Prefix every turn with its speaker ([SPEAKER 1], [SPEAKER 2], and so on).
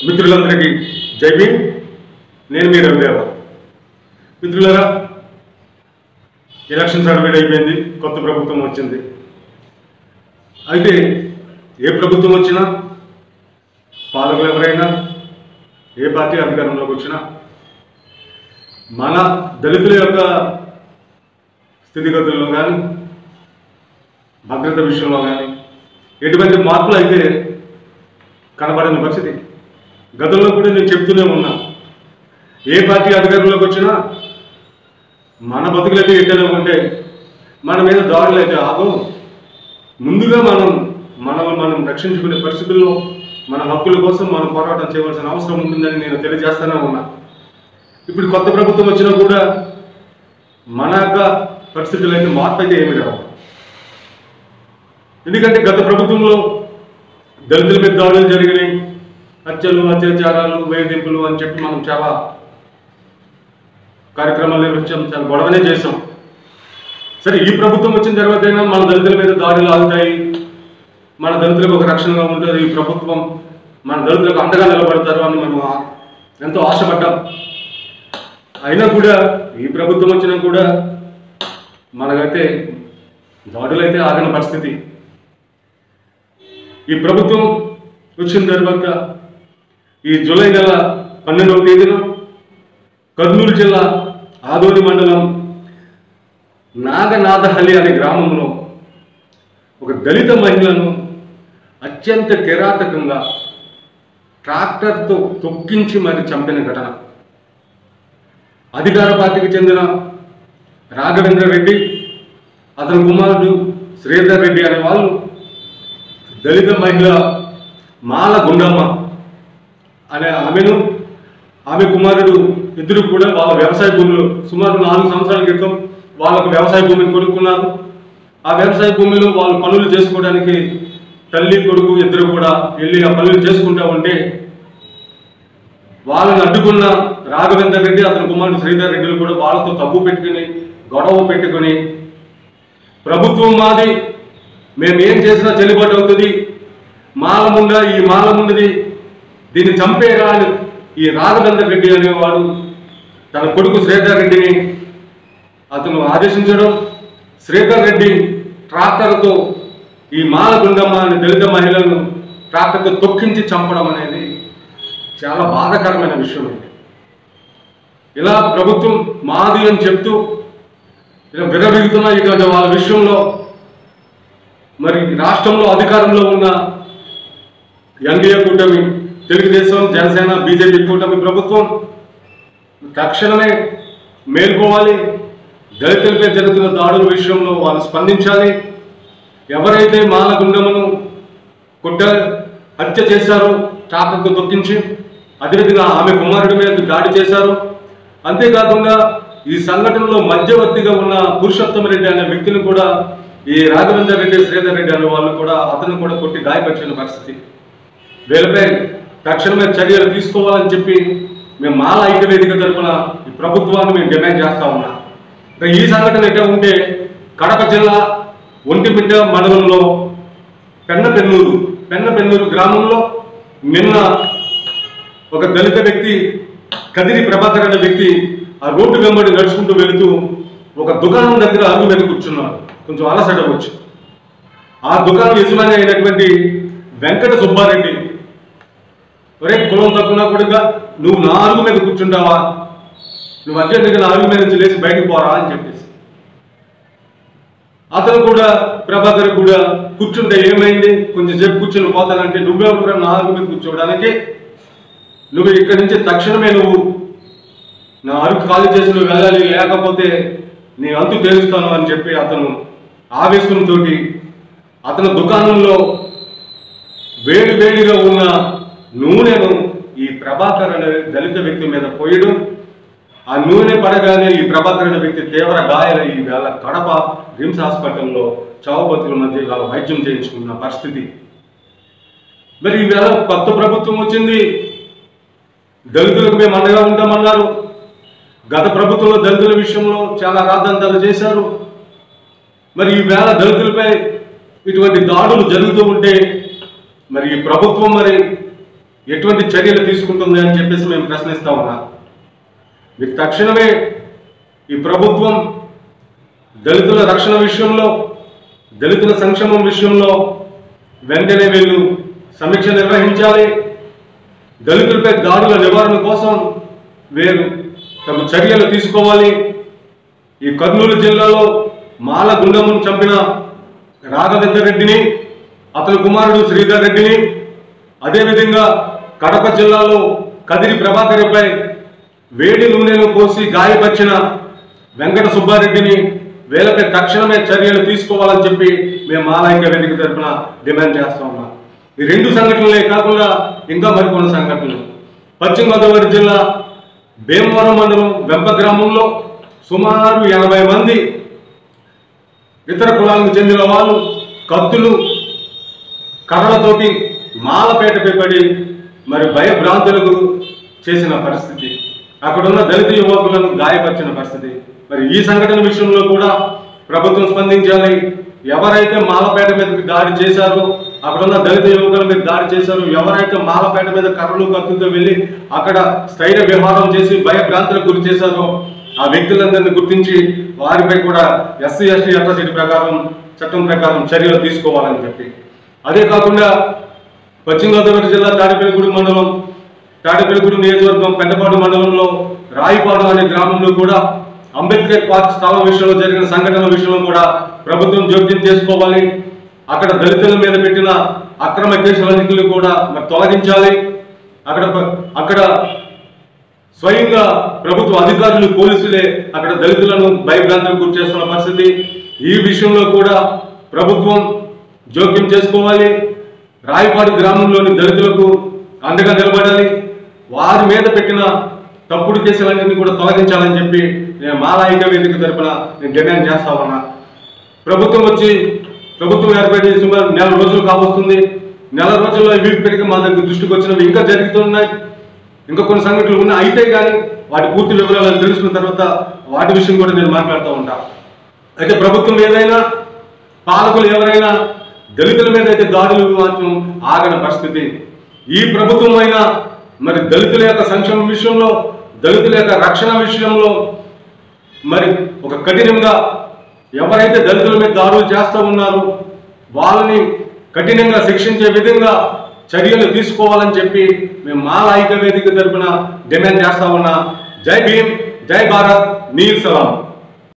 [SPEAKER 1] మిత్రులందరికీ జై భీమ్. నేను మీ రవిదేవ. మిత్రులారా, ఎలక్షన్ సర్వే అయిపోయింది, కొత్త ప్రభుత్వం వచ్చింది. అయితే ఏ ప్రభుత్వం వచ్చినా, పాలకులు ఎవరైనా, ఏ పార్టీ అధికారంలోకి వచ్చినా మన దళితుల యొక్క స్థితిగతుల్లో కానీ, భద్రత విషయంలో కానీ ఎటువంటి మార్పులు అయితే కనబడని పరిస్థితి. గతంలో కూడా నేను చెప్తూనే ఉన్నా, ఏ పార్టీ అధికారంలోకి వచ్చినా మన బతుకులైతే ఎట్టనే ఉంటే, మన మీద దాడులు అయితే ఆగో. ముందుగా మనం రక్షించుకునే పరిస్థితుల్లో మన హక్కుల కోసం మనం పోరాటం చేయవలసిన అవసరం ఉంటుందని నేను తెలియజేస్తూనే ఉన్నా. ఇప్పుడు కొత్త ప్రభుత్వం వచ్చినా కూడా మన యొక్క పరిస్థితులు అయితే మార్పు అయితే ఏమి రావు. ఎందుకంటే గత ప్రభుత్వంలో దళితుల మీద దాడులు జరిగినాయి, హత్యలు, అత్యాచారాలు, వేధింపులు అని చెప్పి మనం చాలా కార్యక్రమాలు నిర్వహించాం, చాలా గొడవనే చేసాం. సరే, ఈ ప్రభుత్వం వచ్చిన తర్వాత అయినా మన దళితుల మీద దాడులు ఆగుతాయి, మన దళితులకు ఒక రక్షణగా ఉంటుంది, ఈ ప్రభుత్వం మన దళితులకు అండగా నిలబడతారు అని మనం ఎంతో ఆశపడ్డాం. అయినా కూడా ఈ ప్రభుత్వం వచ్చినా కూడా మనకైతే దాడులు అయితే ఆగిన పరిస్థితి. ఈ ప్రభుత్వం వచ్చిన తర్వాత ఈ జూలై నెల 12వ తేదీన కర్నూలు జిల్లా ఆదోని మండలం నాగనాథహల్లి అనే గ్రామంలో ఒక దళిత మహిళను అత్యంత కిరాతకంగా ట్రాక్టర్తో తొక్కించి మరి చంపిన ఘటన. అధికార పార్టీకి చెందిన రాఘవేంద్ర రెడ్డి, అతని కుమారుడు శ్రీధర్ రెడ్డి అనే వాళ్ళు దళిత మహిళ మాల గుండమ్మ అనే ఆమెను, ఆమె కుమారుడు ఇద్దరు కూడా వాళ్ళ వ్యవసాయ భూమిలో సుమారు 4 సంవత్సరాల క్రితం వాళ్ళకు వ్యవసాయ భూమిని కొనుక్కున్నారు. ఆ వ్యవసాయ భూమిలో వాళ్ళు పనులు చేసుకోవడానికి తల్లి కొడుకు ఇద్దరు కూడా వెళ్ళి ఆ పనులు చేసుకుంటా ఉంటే వాళ్ళని అడ్డుకున్న రాఘవేంద్ర రెడ్డి, అతని కుమారుడు శ్రీధర్ రెడ్డిలు కూడా వాళ్ళతో తప్పు పెట్టుకుని గొడవ పెట్టుకుని, ప్రభుత్వం మాది, మేమేం చేసినా చెల్లుబాటు అవుతుంది, మాలముండ ఈ మాలముండది, దీన్ని చంపేగా అని ఈ రాఘవేంద్ర రెడ్డి అనేవాడు తన కొడుకు శ్రీధర్ రెడ్డిని అతను ఆదేశించడం, శ్రీధర్ రెడ్డి ట్రాక్టర్తో ఈ మాల గుండమ్మ అనే దళిత మహిళలను ట్రాక్టర్తో తొక్కించి చంపడం అనేది చాలా బాధాకరమైన విషయం. ఇలా ప్రభుత్వం మాది అని చెప్తూ ఇలా విరవీగుతున్న ఇటువంటి వాళ్ళ విషయంలో మరి రాష్ట్రంలో అధికారంలో ఉన్న ఎన్డీఏ కూటమి, తెలుగుదేశం, జనసేన, బీజేపీ కూటమి ప్రభుత్వం తక్షణమే మేల్కోవాలి. దళితులపై జరుగుతున్న దాడుల విషయంలో వాళ్ళు స్పందించాలి. ఎవరైతే మాల గుండమ్మను హత్య చేశారో ట్రాక్టర్తో తొక్కించి, అదేవిధంగా ఆమె కుమారుడి మీద దాడి చేశారు, అంతేకాకుండా ఈ సంఘటనలో మధ్యవర్తిగా ఉన్న పురుషోత్తమ రెడ్డి అనే వ్యక్తిని కూడా ఈ రాఘవేంద్ర రెడ్డి, శ్రీధర్ రెడ్డి అనే వాళ్ళు కూడా అతను కూడా కొట్టి గాయపరిచిన పరిస్థితి. వీళ్ళపై తక్షణమే చర్యలు తీసుకోవాలని చెప్పి మేము మాల ఐక్య వేదిక తరఫున ఈ ప్రభుత్వాన్ని మేము డిమాండ్ చేస్తా ఉన్నాం. ఈ సంఘటన ఎట్లా ఉంటే కడప జిల్లా ఒంటిమిట్ట మండలంలో పెన్నపెన్నూరు గ్రామంలో నిన్న ఒక దళిత వ్యక్తి కదిరి ప్రభాకర్ అనే వ్యక్తి ఆ రోడ్డు వెంబడి నడుచుకుంటూ వెళుతూ ఒక దుకాణం దగ్గర అరుగు మీద కూర్చున్నాడు, కొంచెం అలసట వచ్చి. ఆ దుకాణం యజమాని అయినటువంటి వెంకట సుబ్బారెడ్డి, ఒరే కులం తక్కువ కూడా నువ్వు నా అరుగు మీద కూర్చుంటావా, నువ్వు అర్జెంటుగా నా అరుగు మీద నుంచి లేచి బయటకు పోరా అని చెప్పేసి. అతను కూడా ప్రభాకర్ కూడా కూర్చుంటే ఏమైంది, కొంచెం సేపు కూర్చుని పోతానంటే, నువ్వే కూడా నా అరుగు మీద కూర్చోవడానికి, నువ్వు ఇక్కడి నుంచి తక్షణమే నువ్వు నా అరుగు ఖాళీ చేసి నువ్వు వెళ్ళాలి, లేకపోతే నీ అంతు తేలుస్తాను అని చెప్పి అతను ఆవేశంతో అతని దుకాణంలో వేడిగా ఉన్న నూనెను ఈ ప్రభాకర్ అనే దళిత వ్యక్తి మీద పోయడం, ఆ నూనె పడగానే ఈ ప్రభాకర్ అనే వ్యక్తి తీవ్ర గాయాలై వేళ కడప రిమ్స్ హాస్పిటల్లో చావుబతుల మధ్య ఇలా వైద్యం చేయించుకున్న పరిస్థితి. మరి ఈవేళ కొత్త ప్రభుత్వం వచ్చింది, దళితులకు మేము అండగా ఉంటామన్నారు. గత ప్రభుత్వంలో దళితుల విషయంలో చాలా రాద్ధాంతాలు చేశారు. మరి ఈవేళ దళితులపై ఇటువంటి దాడులు జరుగుతూ ఉంటే మరి ఈ ప్రభుత్వం మరి ఎటువంటి చర్యలు తీసుకుంటుంది అని చెప్పేసి మేము ప్రశ్నిస్తా ఉన్నాం. మీకు తక్షణమే ఈ ప్రభుత్వం దళితుల రక్షణ విషయంలో, దళితుల సంక్షేమం విషయంలో వెంటనే వీళ్ళు సమీక్ష నిర్వహించాలి. దళితులపై దాడుల నివారణ కోసం వీరు తమ చర్యలు తీసుకోవాలి. ఈ కర్నూలు జిల్లాలో మాల గుండమును చంపిన రాఘవేంద్ర రెడ్డిని, అతని కుమారుడు శ్రీధర్ రెడ్డిని, అదేవిధంగా కడప జిల్లాలో కదిరి ప్రభాకర్పై వేడి నూనెను పోసి గాయపరిచిన వెంకట సుబ్బారెడ్డిని వీళ్ళపై తక్షణమే చర్యలు తీసుకోవాలని చెప్పి మేము మాలైక్య వేదిక తరఫున డిమాండ్ చేస్తా ఉన్నాం. ఈ 2 సంఘటనలే కాకుండా ఇంకా మరికొన్ని సంఘటనలు. పశ్చిమ గోదావరి జిల్లా భీమవరం మండలం వెంప గ్రామంలో సుమారు 80 మంది ఇతర కులాలకు చెందిన వాళ్ళు కత్తులు కర్రలతోటి మాలపేటపై పడి మరి భయభ్రాంతులకు చేసిన పరిస్థితి, అక్కడున్న దళిత యువకులను గాయపరిచిన పరిస్థితి. మరి ఈ సంఘటన విషయంలో కూడా ప్రభుత్వం స్పందించాలి. ఎవరైతే మాలపేట మీదకి దాడి చేశారో, అక్కడున్న దళిత యువకుల మీద దాడి చేశారో, ఎవరైతే మాలపేట మీద కర్రలు కత్తులతో వెళ్ళి అక్కడ స్థైర్య వ్యవహారం చేసి భయభ్రాంతులకు గురి చేశారో ఆ వ్యక్తులందరినీ గుర్తించి వారిపై కూడా ఎస్సీ ఎస్టీ అట్రాసిటీ ప్రకారం చట్టం ప్రకారం చర్యలు తీసుకోవాలని చెప్పి. అదే కాకుండా పశ్చిమ గోదావరి జిల్లా తాడేపల్లిగూడెం నియోజకవర్గం పెద్దపాడు మండలంలో రాయిపాడు అనే గ్రామంలో కూడా అంబేద్కర్ పార్క్ స్థలం విషయంలో జరిగిన సంఘటన విషయంలో కూడా ప్రభుత్వం జోక్యం చేసుకోవాలి. అక్కడ దళితుల మీద పెట్టిన అక్రమ కేసులన్నింటినీ కూడా మరి తొలగించాలి. అక్కడ స్వయంగా ప్రభుత్వ అధికారులు, పోలీసులే అక్కడ దళితులను భయభ్రాంతులకు గురి చేస్తున్న పరిస్థితి. ఈ విషయంలో కూడా ప్రభుత్వం జోక్యం చేసుకోవాలి. రాయపాడు గ్రామంలోని దళితులకు అండగా నిలబడాలి. వారి మీద పెట్టిన తప్పుడు కేసులన్నింటినీ కూడా తొలగించాలని చెప్పి నేను మాలైక్య వేదిక తరఫున నేను డిమాండ్ చేస్తా ఉన్నా. ప్రభుత్వం ఏర్పడి సుమారు 4 రోజులు కావస్తుంది. 4 రోజుల్లో వీటిపైకి మా దగ్గర దృష్టికి వచ్చినవి ఇంకా జరుగుతున్నాయి. ఇంకా కొన్ని సంఘటనలు ఉన్నాయి. అయితే కానీ వాటి పూర్తి వివరాలను తెలుసుకున్న తర్వాత వాటి విషయం కూడా నేను మాట్లాడుతూ ఉంటాను. అయితే ప్రభుత్వం ఏదైనా, పాలకులు ఎవరైనా దళితుల మీద అయితే దాడులు మాత్రం ఆగని పరిస్థితి. ఈ ప్రభుత్వం అయినా మరి దళితుల యొక్క సంక్షేమం విషయంలో, దళితుల యొక్క రక్షణ విషయంలో మరి ఒక కఠినంగా ఎవరైతే దళితుల మీద దాడులు చేస్తూ ఉన్నారో వాళ్ళని కఠినంగా శిక్షించే విధంగా చర్యలు తీసుకోవాలని చెప్పి మేము మాలైక్య వేదిక తరఫున డిమాండ్ చేస్తా ఉన్నా. జై భీమ్, జై భారత్, నీల్ సలాం.